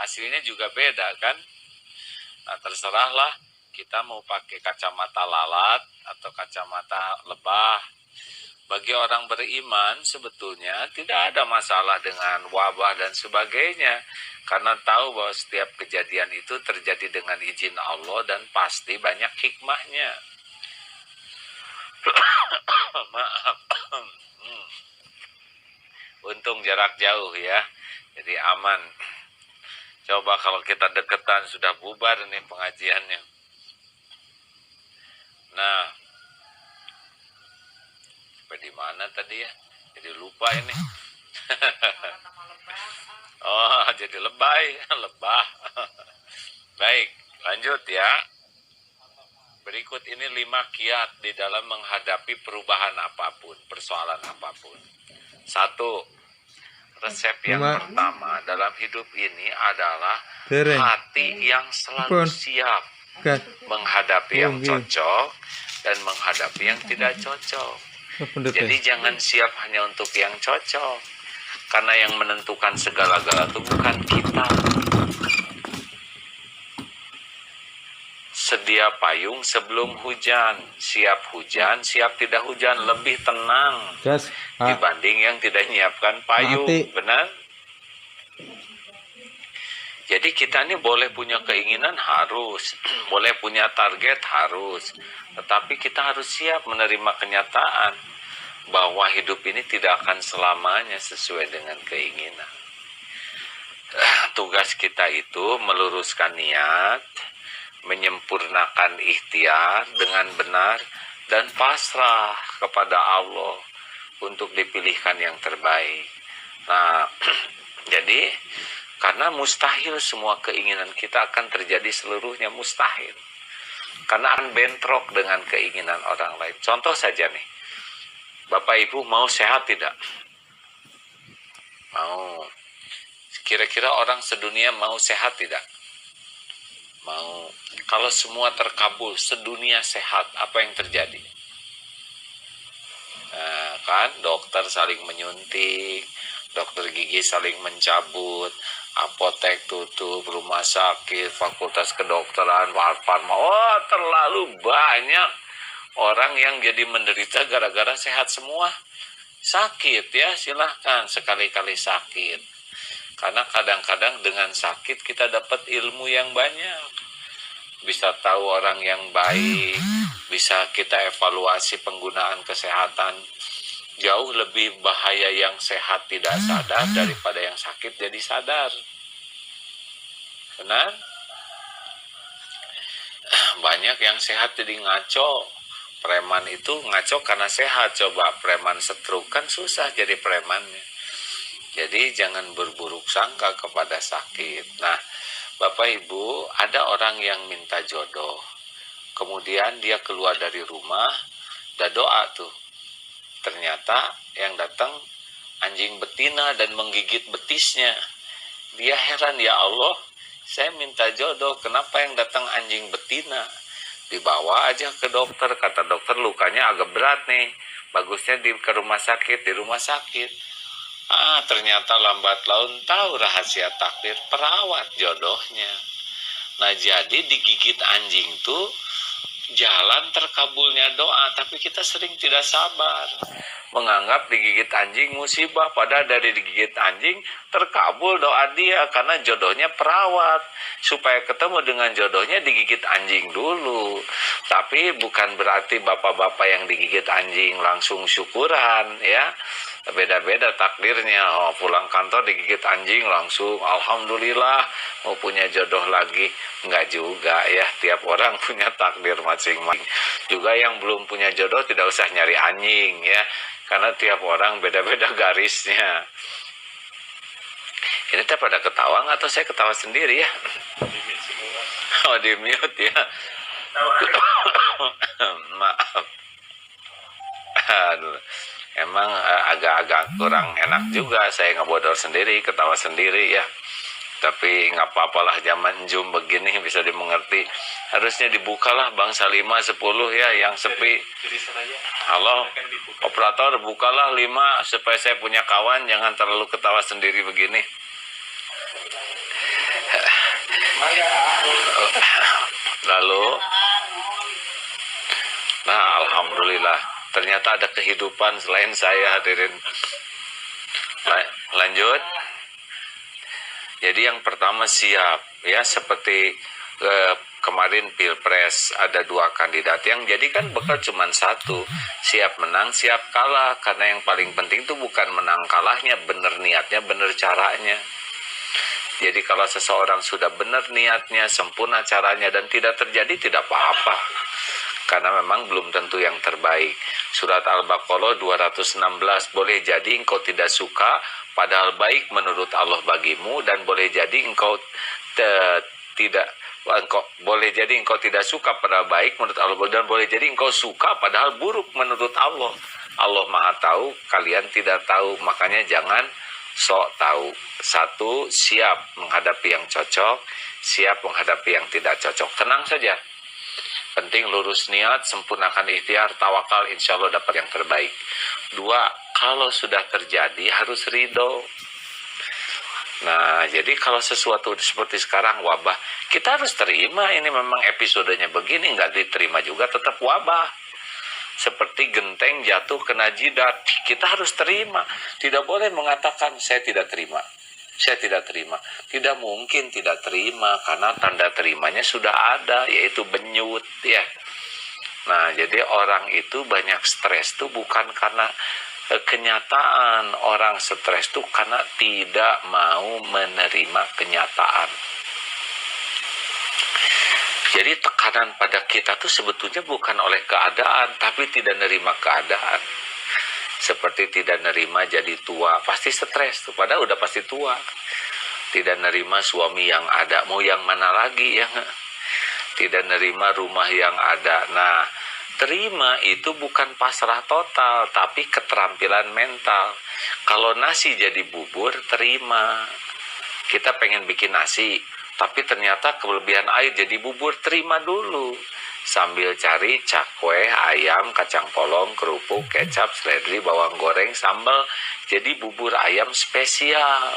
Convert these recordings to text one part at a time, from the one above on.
hasilnya juga beda kan. Nah, terserahlah kita mau pakai kacamata lalat atau kacamata lebah. Bagi orang beriman sebetulnya tidak ada masalah dengan wabah dan sebagainya, karena tahu bahwa setiap kejadian itu terjadi dengan izin Allah dan pasti banyak hikmahnya. Maaf. Untung jarak jauh ya, jadi aman. Coba kalau kita deketan sudah bubar nih pengajiannya. Nah, sampai di mana tadi ya? Jadi lupa ini. Oh, jadi lebay, lebah. Baik, lanjut ya. Berikut ini 5 kiat di dalam menghadapi perubahan apapun, persoalan apapun. 1. Resep yang pertama dalam hidup ini adalah hati yang selalu siap menghadapi yang cocok dan menghadapi yang tidak cocok. Jadi jangan siap hanya untuk yang cocok, karena yang menentukan segala-gala itu bukan kita. Sedia payung sebelum hujan, siap hujan, siap tidak hujan, lebih tenang dibanding yang tidak menyiapkan payung. Benar? Jadi kita ini boleh punya keinginan harus, boleh punya target harus, tetapi kita harus siap menerima kenyataan bahwa hidup ini tidak akan selamanya sesuai dengan keinginan. Tugas kita itu meluruskan niat, menyempurnakan ikhtiar dengan benar, dan pasrah kepada Allah untuk dipilihkan yang terbaik. Nah, jadi karena mustahil semua keinginan kita akan terjadi seluruhnya, mustahil. Karena akan bentrok dengan keinginan orang lain. Contoh saja nih, Bapak Ibu mau sehat tidak? Mau. Kira-kira orang sedunia mau sehat tidak? Mau. Kalau semua terkabul, sedunia sehat, apa yang terjadi? Nah, kan dokter saling menyuntik, dokter gigi saling mencabut, apotek tutup, rumah sakit, fakultas kedokteran, farma. Oh, terlalu banyak orang yang jadi menderita gara-gara sehat semua. Sakit ya, silahkan sekali-kali sakit. Karena kadang-kadang dengan sakit kita dapat ilmu yang banyak. Bisa tahu orang yang baik, bisa kita evaluasi penggunaan kesehatan. Jauh lebih bahaya yang sehat tidak sadar daripada yang sakit jadi sadar. Benar? Banyak yang sehat jadi ngaco. Preman itu ngaco karena sehat. Coba preman stroke kan susah jadi premannya. Jadi jangan berburuk sangka kepada sakit. Nah, Bapak Ibu, ada orang yang minta jodoh. Kemudian dia keluar dari rumah, dan doa tuh. Ternyata yang datang anjing betina dan menggigit betisnya. Dia heran, ya Allah, saya minta jodoh, kenapa yang datang anjing betina? Dibawa aja ke dokter, kata dokter lukanya agak berat nih. Bagusnya ke rumah sakit, di rumah sakit. Ternyata lambat laun tahu rahasia takdir, perawat jodohnya. Nah, jadi digigit anjing tuh jalan terkabulnya doa, tapi kita sering tidak sabar. Menganggap digigit anjing musibah, padahal dari digigit anjing terkabul doa dia karena jodohnya perawat. Supaya ketemu dengan jodohnya digigit anjing dulu. Tapi bukan berarti bapak-bapak yang digigit anjing langsung syukuran ya. Beda-beda takdirnya. Pulang kantor digigit anjing langsung alhamdulillah mau punya jodoh lagi. Enggak juga ya, tiap orang punya takdir masing-masing. Juga yang belum punya jodoh tidak usah nyari anjing ya, karena tiap orang beda-beda garisnya. Ini teh pada ketawa nggak, atau saya ketawa sendiri ya? Oh, di mute ya. Maaf. Aduh. Emang agak-agak kurang enak juga saya ngebodor sendiri, ketawa sendiri ya. Tapi nggak apa-apalah, zaman Zoom begini bisa dimengerti. Harusnya dibukalah bangsa 5, 10 ya, yang sepi. Halo, operator bukalah 5 supaya saya punya kawan, jangan terlalu ketawa sendiri begini. Lalu, nah alhamdulillah, ternyata ada kehidupan selain saya, hadirin. Lanjut. Jadi yang pertama siap, ya, seperti kemarin Pilpres ada 2 kandidat yang jadi kan bekal cuma 1, siap menang siap kalah, karena yang paling penting itu bukan menang kalahnya, bener niatnya, bener caranya. Jadi kalau seseorang sudah benar niatnya, sempurna caranya, dan tidak terjadi, tidak apa-apa, karena memang belum tentu yang terbaik. Surat Al-Baqarah 216, boleh jadi engkau tidak suka padahal baik menurut Allah bagimu, dan boleh jadi engkau boleh jadi engkau tidak suka padahal baik menurut Allah, dan boleh jadi engkau suka padahal buruk menurut Allah. Allah Maha tahu, kalian tidak tahu, makanya jangan sok tahu. 1, siap menghadapi yang cocok, siap menghadapi yang tidak cocok. Tenang saja. Penting lurus niat, sempurnakan ikhtiar, tawakal, insya Allah dapat yang terbaik. 2, kalau sudah terjadi harus ridho. Nah, jadi kalau sesuatu seperti sekarang wabah, kita harus terima, ini memang episodenya begini, nggak diterima juga tetap wabah. Seperti genteng jatuh kena jidat, kita harus terima. Tidak boleh mengatakan saya tidak terima, saya tidak terima. Tidak mungkin tidak terima, karena tanda terimanya sudah ada, yaitu benyut, ya. Nah, jadi orang itu banyak stres tuh bukan karena kenyataan. Orang stres tuh karena tidak mau menerima kenyataan. Jadi tekanan pada kita tuh sebetulnya bukan oleh keadaan, tapi tidak nerima keadaan. Seperti tidak nerima jadi tua, pasti stres tuh, padahal udah pasti tua. Tidak nerima suami yang ada, mau yang mana lagi ya? Tidak nerima rumah yang ada. Nah, terima itu bukan pasrah total, tapi keterampilan mental. Kalau nasi jadi bubur, terima. Kita pengen bikin nasi, tapi ternyata kelebihan air jadi bubur, terima dulu. Sambil cari cakwe, ayam, kacang polong, kerupuk, kecap, seledri, bawang goreng, sambal, jadi bubur ayam spesial.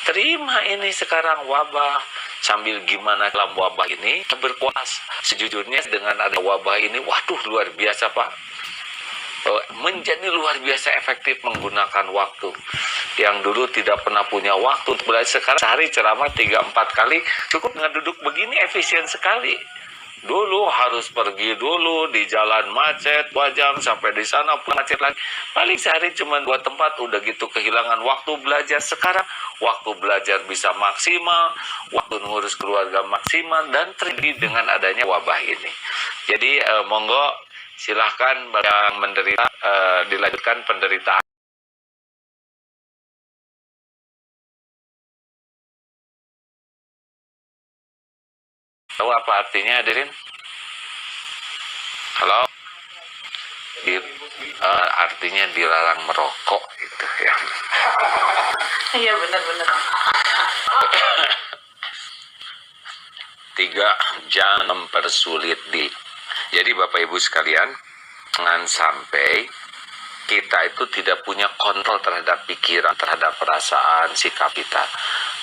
Terima ini sekarang wabah. Sambil gimana dalam wabah ini berkuasa. Sejujurnya dengan ada wabah ini, waduh luar biasa Pak. Menjadi luar biasa efektif menggunakan waktu. Yang dulu tidak pernah punya waktu untuk belajar, sekarang sehari ceramah 3-4 kali, cukup dengan duduk begini efisien sekali. Dulu harus pergi dulu di jalan macet 2 jam, sampai di sana macet lagi. Paling sehari cuma 2 tempat, udah gitu kehilangan waktu belajar. Sekarang waktu belajar bisa maksimal, waktu ngurus keluarga maksimal, dan terjadi dengan adanya wabah ini. Jadi monggo silahkan yang menderita dilanjutkan penderitaan. Tahu apa artinya, hadirin? Halo? Artinya dilarang merokok gitu ya. Iya benar-benar. 3, jangan mempersulit diri. Jadi Bapak Ibu sekalian, jangan sampai kita itu tidak punya kontrol terhadap pikiran, terhadap perasaan, sikap kita.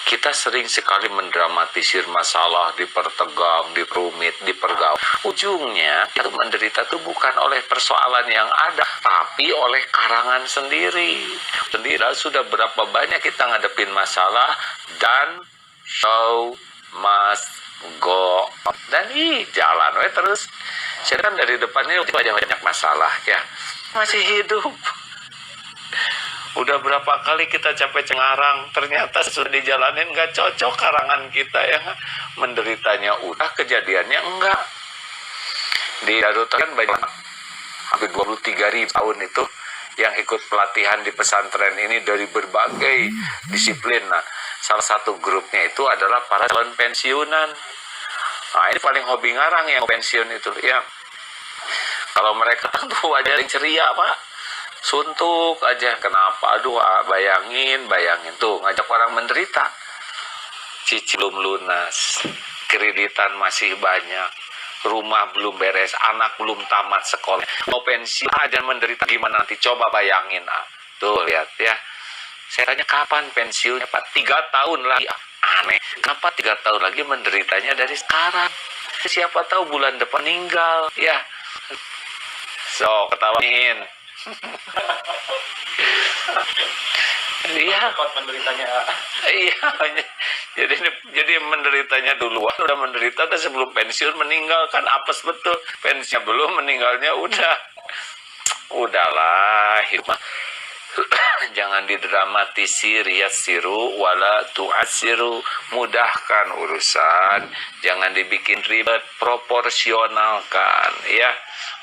Kita sering sekali mendramatisir masalah, dipertegang, diperumit, dipergaul. Ujungnya, kita menderita itu bukan oleh persoalan yang ada, tapi oleh karangan sendiri. Sudah berapa banyak kita ngadepin masalah, dan show must go. Dan jalan terus. Saya kan dari depannya banyak masalah, ya. Masih hidup. Udah berapa kali kita capek cengarang, ternyata sudah dijalanin nggak cocok karangan kita ya. Menderitanya udah, kejadiannya enggak. Di Garut kan banyak, hampir 23.000 tahun itu yang ikut pelatihan di pesantren ini dari berbagai disiplin. Nah, salah satu grupnya itu adalah para calon pensiunan. Nah, ini paling hobi ngarang yang pensiun itu ya. Kalau mereka tuh wajah ceria Pak, suntuk aja. Kenapa? Aduh, bayangin tuh ngajak orang menderita, cicil belum lunas, kreditan masih banyak, rumah belum beres, anak belum tamat sekolah, mau pensiun aja menderita, gimana nanti? Coba bayangin. Tuh lihat ya, saya tanya kapan pensiunnya Pak? 3 tahun lagi. aneh. Kenapa 3 tahun lagi menderitanya dari sekarang? Siapa tahu bulan depan meninggal, ya. So, ketawain. Iya. Cepat menderitanya. Iya. Jadi menderitanya duluan, udah menderita udah sebelum pensiun meninggal kan apes betul. Pensiunnya belum, meninggalnya udah. Udahlah, hikmah. Jangan didramatisir, yassiru wala tu'assiru, mudahkan urusan, jangan dibikin ribet, proporsionalkan, ya.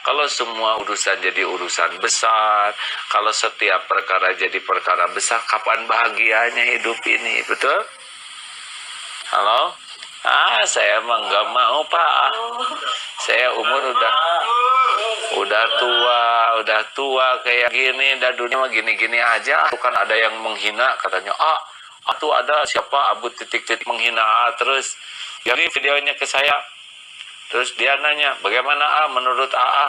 Kalau semua urusan jadi urusan besar, kalau setiap perkara jadi perkara besar, kapan bahagianya hidup ini, betul? Halo? Saya emang nggak mau, Pak. Saya umur udah tua kayak gini, dah dunia mah gini-gini aja. Bukan ada yang menghina, katanya, tuh ada siapa Abu titik-titik menghina terus. Jadi videonya ke saya. Terus dia nanya, bagaimana menurut AA?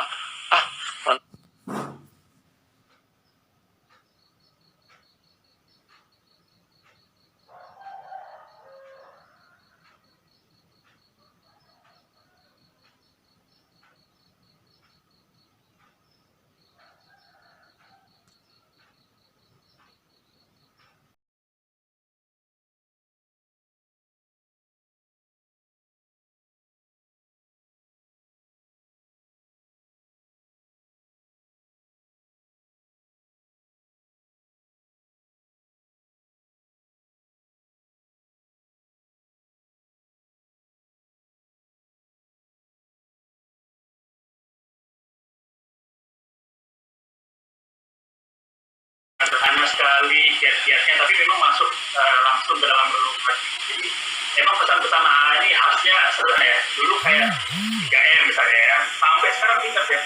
Sederhana sekali kiat-kiatnya, tapi memang masuk langsung ke dalam relung hati. Jadi memang pesan-pesan AA ini khasnya sederhana ya. Dulu kayak 3M misalnya ya, sampai sekarang ingat ya.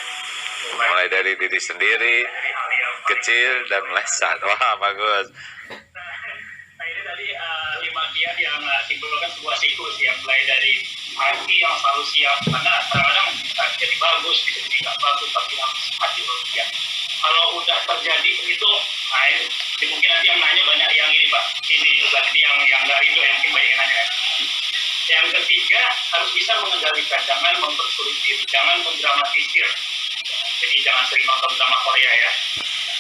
Mulai dari diri sendiri, Dari hal yang kecil dan melesat. Wah, bagus. Nah ini tadi 5 kiat yang simpulkan sebuah siklus yang mulai dari hati yang selalu siap, karena kadang-kadang bisa jadi bagus, bisa jadi nggak bagus, tapi harus hati selalu siap. Kalau udah terjadi begitu, mungkin nanti yang nanya banyak yang ini Pak, ini yang nggak itu yang mungkin banyak yang nanya. Yang ketiga, harus bisa mengendalikan, jangan mempersulit diri, jangan mendramatisir. Jadi jangan sering nonton drama Korea ya,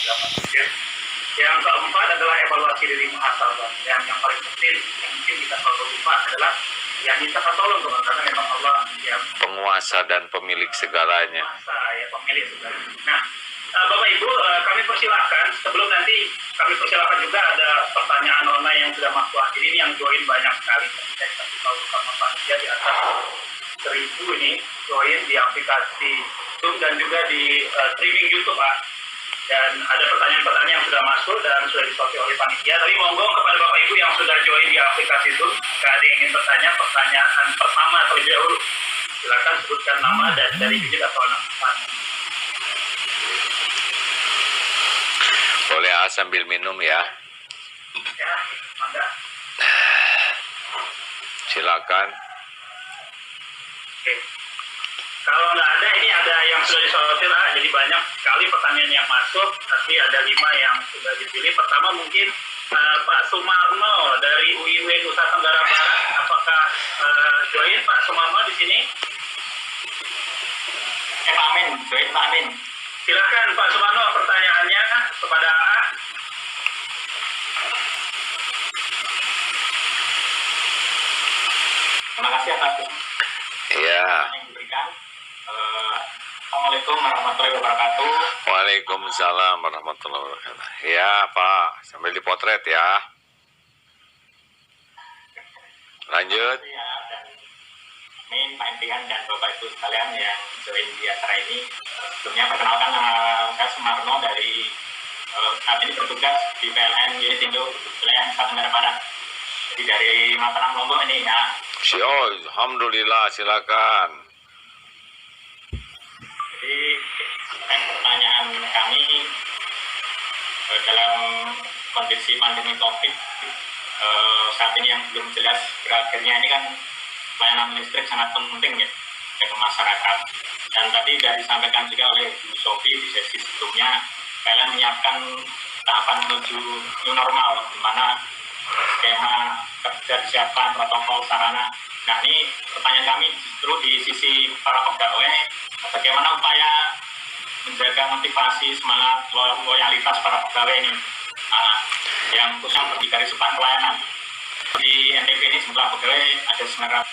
dramatisir. Yang keempat adalah evaluasi diri muhasabah. Yang paling penting, yang mungkin kita selalu lupa adalah yang minta tolong Tuhan, karena memang Allah yang Penguasa dan pemilik segalanya. penguasa, ya pemilik segalanya. Nah, Bapak Ibu, kami persilahkan, sebelum nanti kami persilahkan juga ada pertanyaan online yang sudah masuk. Jadi ini yang join banyak sekali. Saya kasih tahu sama panitia di atas 1.000 ini join di aplikasi Zoom dan juga di streaming YouTube, Pak. Dan ada pertanyaan-pertanyaan yang sudah masuk dan sudah disortir oleh panitia. Tapi monggo kepada Bapak Ibu yang sudah join di aplikasi Zoom, jika ada yang ingin bertanya, pertanyaan pertama terlebih dahulu. Silakan sebutkan nama dan dari bibit atau anak pesan. Boleh sambil minum ya. Ya, mangga. Silakan. Oke. Kalau nggak ada, ini ada yang sudah disortir, jadi banyak sekali pertanyaan yang masuk, tapi ada 5 yang sudah dipilih. Pertama mungkin Pak Sumarno dari UIW Nusa Tenggara Barat, apakah join Pak Sumarno di sini? Pak Amin, join Pak Amin. Silakan Pak Sumarno, pertanyaannya kepada AA. Terima kasih atas Ya. yang diberikan. Assalamualaikum warahmatullahi wabarakatuh. Waalaikumsalam warahmatullahi wabarakatuh. Ya, Pak. Sambil dipotret ya. Lanjut. Ya, dan Min, Pak Impian, dan Bapak Ibu sekalian yang join di acara ini. Sebelumnya perkenalkan nama saya Sumarno dari saat ini bertugas di PLN Unit Indo wilayah Nusa Tenggara Barat. Jadi dari Mataram Lombok ini ya. Alhamdulillah, silakan. Jadi pertanyaan kami dalam kondisi pandemi COVID saat ini yang belum jelas berakhirnya ini kan layanan listrik sangat penting ya bagi masyarakat. Dan tadi sudah disampaikan juga oleh Bu Sofi di sesi sebelumnya, PLN menyiapkan tahapan menuju new normal, di mana skema kerja disiapkan, protokol, sarana. Nah, ini pertanyaan kami justru di sisi para pegawai, bagaimana upaya menjaga motivasi, semangat, loyalitas para pegawai ini, yang khususnya di garis depan pelayanan. Di NTB ini jumlah pegawai ada 900.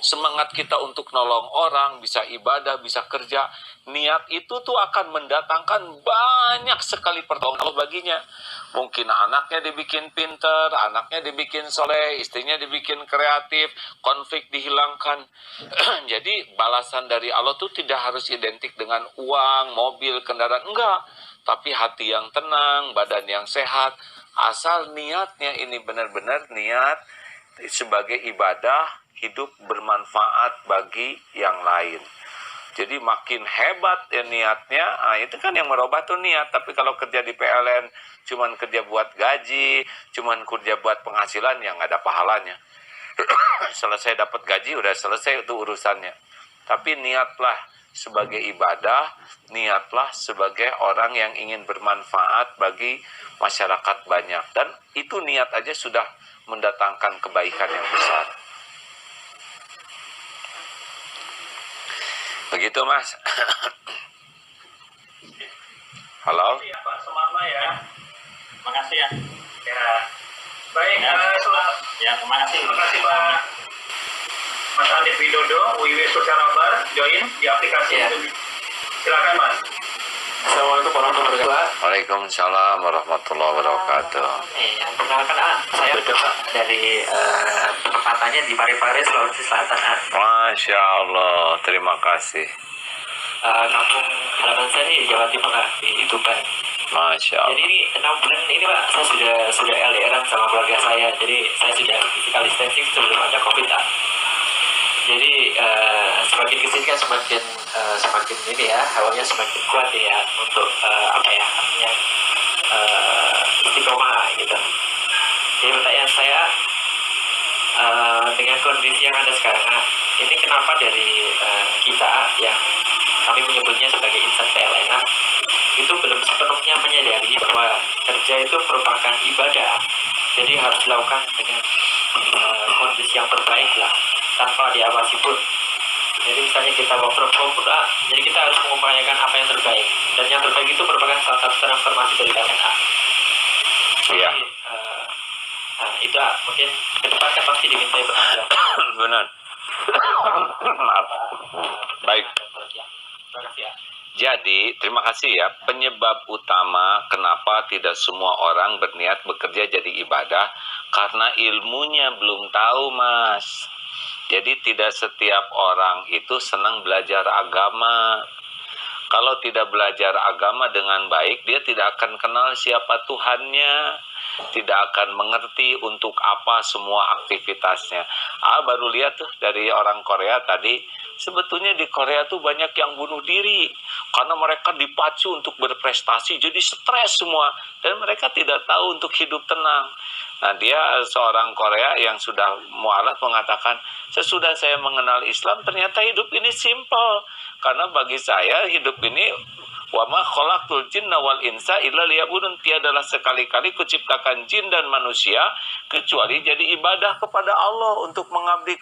Semangat kita untuk nolong orang, bisa ibadah, bisa kerja, niat itu tuh akan mendatangkan banyak sekali pertolongan Allah baginya. Mungkin anaknya dibikin pinter, anaknya dibikin soleh, istrinya dibikin kreatif, konflik dihilangkan. Jadi balasan dari Allah tuh tidak harus identik dengan uang, mobil, kendaraan, enggak. Tapi hati yang tenang, badan yang sehat, asal niatnya ini benar-benar niat sebagai ibadah, hidup bermanfaat bagi yang lain. Jadi makin hebat ya niatnya, itu kan yang merubah tuh niat. Tapi kalau kerja di PLN, cuman kerja buat gaji, cuman kerja buat penghasilan, yang nggak ada pahalanya. Selesai dapat gaji, udah selesai itu urusannya. Tapi niatlah sebagai ibadah, niatlah sebagai orang yang ingin bermanfaat bagi masyarakat banyak. Dan itu niat aja sudah mendatangkan kebaikan yang besar. Begitu, Mas. Halo? Ya, Pak Sumarno ya. Terima kasih ya. Ya. Baik, Terima kasih. terima kasih Pak Mas Andi Widodo, WIW Sosialabar, join di aplikasi. Ya. Silakan Mas. Assalamualaikum warahmatullahi wabarakatuh. Waalaikumsalam warahmatullahi wabarakatuh. Perkenalkan saya Widodo Pak dari tempatannya di Parepare, Sulawesi Selatan. Masya Allah, terima kasih. Kampung halaman saya di Jawa Timur di Tuban. Masya Jadi Allah. ini 6 bulan ini Pak, saya sudah LDR sama keluarga saya. Jadi saya sudah physical distancing sebelum ada COVID Pak. Jadi semakin kesini kan semakin ini ya, hawanya semakin kuat ya untuk artinya istiqomah gitu. Jadi pertanyaan saya, dengan kondisi yang ada sekarang, ini kenapa dari kita yang kami menyebutnya sebagai insan PLN itu belum sepenuhnya menyadari bahwa kerja itu merupakan ibadah, jadi harus dilakukan dengan kondisi yang terbaik lah, tanpa diawasi pun. Jadi misalnya kita work from home, jadi kita harus mengupayakan apa yang terbaik, dan yang terbaik itu merupakan salah satu transformasi dari PLN. Iya. Itu mungkin ke depan kan pasti dimintai pertanggung jawaban. Benar. Maaf. Baik. Terima kasih ya. Jadi, terima kasih ya. Penyebab utama kenapa tidak semua orang berniat bekerja jadi ibadah, karena ilmunya belum tahu, Mas. Jadi tidak setiap orang itu senang belajar agama. Kalau tidak belajar agama dengan baik, dia tidak akan kenal siapa Tuhannya, tidak akan mengerti untuk apa semua aktivitasnya. Baru lihat tuh dari orang Korea tadi, sebetulnya di Korea tuh banyak yang bunuh diri karena mereka dipacu untuk berprestasi, jadi stres semua, dan mereka tidak tahu untuk hidup tenang. Nah, dia seorang Korea yang sudah mualaf mengatakan, sesudah saya mengenal Islam, ternyata hidup ini simple. Karena bagi saya hidup ini, wa ma khalaqtul jinna wal insa illa liya'budun, tiadalah sekali-kali kuciptakan jin dan manusia kecuali jadi ibadah kepada Allah, untuk mengabdi